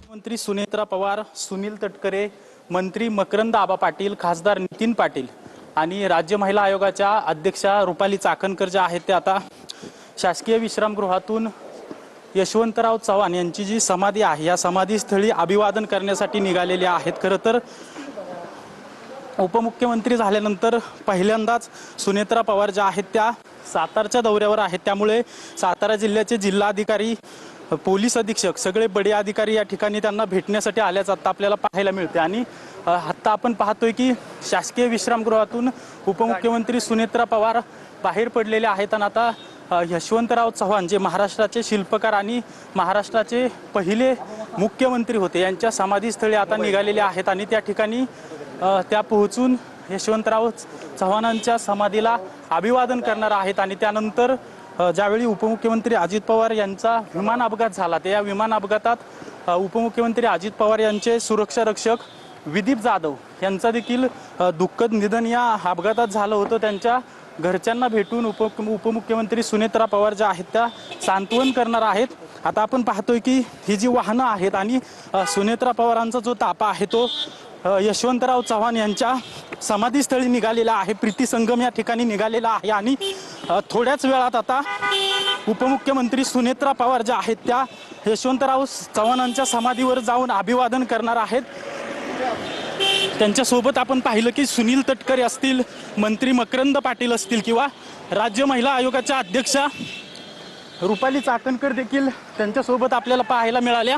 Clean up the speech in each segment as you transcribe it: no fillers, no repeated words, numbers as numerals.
मंत्री सुनेत्रा पवार, सुनील तटकरे, मंत्री मकरंद आबा पाटील, खासदार नितीन पाटील आणि राज्य महिला आयोगाच्या अध्यक्षा रुपाली चाकणकर ज्या आहेत ते आता शासकीय विश्रामगृहातून यशवंतराव चव्हाण यांची जी समाधी आहे या समाधीस्थळी अभिवादन करण्यासाठी निघालेले आहेत। खरं तर उपमुख्यमंत्री झाल्यानंतर पहिल्यांदाच सुनेत्रा पवार ज्या आहेत त्या सातारच्या दौऱ्यावर आहेत, त्यामुळे सातारा जिल्ह्याचे जिल्हाधिकारी, पोलीस अधीक्षक सगळे बडे अधिकारी या ठिकाणी त्यांना भेटण्यासाठी आल्याचं आता आपल्याला पाहायला मिळते। आणि आता आपण पाहतोय की शासकीय विश्रामगृहातून उपमुख्यमंत्री सुनेत्रा पवार बाहेर पडलेले आहेत आणि आता यशवंतराव चव्हाण जे महाराष्ट्राचे शिल्पकार आणि महाराष्ट्राचे पहिले मुख्यमंत्री होते यांच्या समाधीस्थळी आता निघालेले आहेत आणि त्या ठिकाणी त्या पोहोचून यशवंतराव चव्हाणांच्या समाधीला अभिवादन करणार आहेत। आणि त्यानंतर ज्यावेळी उपमुख्यमंत्री अजित पवार यांचा विमान अपघात झाला त्या विमान अपघातात उपमुख्यमंत्री अजित पवार यांचे सुरक्षा रक्षक विदीप जाधव यांचा देखील दुःखद निधन या अपघातात झालं होतं। त्यांच्या घरच्यांना भेटून उपमुख्यमंत्री सुनेत्रा पवार ज्या आहेत त्या सांत्वन करणार आहेत। आता आपण पाहतोय की ही जी वाहनं आहेत आणि सुनेत्रा पवारांचा जो ताफा आहे तो यशवंतराव चव्हाण यांच्या समाधीस्थळी निघालेला आहे, प्रीती संगम या ठिकाणी निघालेला आहे आणि थोड्याच वेळात आता उपमुख्यमंत्री सुनेत्रा पवार ज्या आहेत त्या यशवंतराव चव्हाणांच्या समाधीवर जाऊन अभिवादन करणार आहेत। त्यांच्यासोबत आपण पाहिलं की सुनील तटकरे असतील, मंत्री मकरंद पाटील असतील किंवा राज्य महिला आयोगाच्या अध्यक्षा रुपाली चाकणकर देखील त्यांच्यासोबत आपल्याला पाहायला मिळाल्या।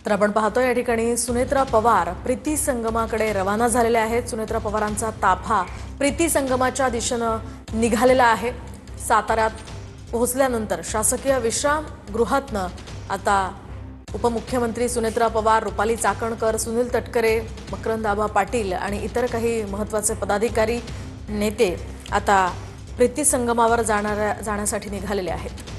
तर आपण पाहतोय या ठिकाणी सुनेत्रा पवार प्रीती संगमाकडे रवाना झालेले आहेत। सुनेत्रा पवारांचा ताफा प्रीती संगमाच्या दिशेनं निघालेला आहे। साताऱ्यात पोहोचल्यानंतर शासकीय विश्रामगृहातनं आता उपमुख्यमंत्री सुनेत्रा पवार, रुपाली चाकणकर, सुनील तटकरे, मकरंद आबा पाटील आणि इतर काही महत्त्वाचे पदाधिकारी, नेते आता प्रीती संगमावर जाण्यासाठी निघालेले आहेत।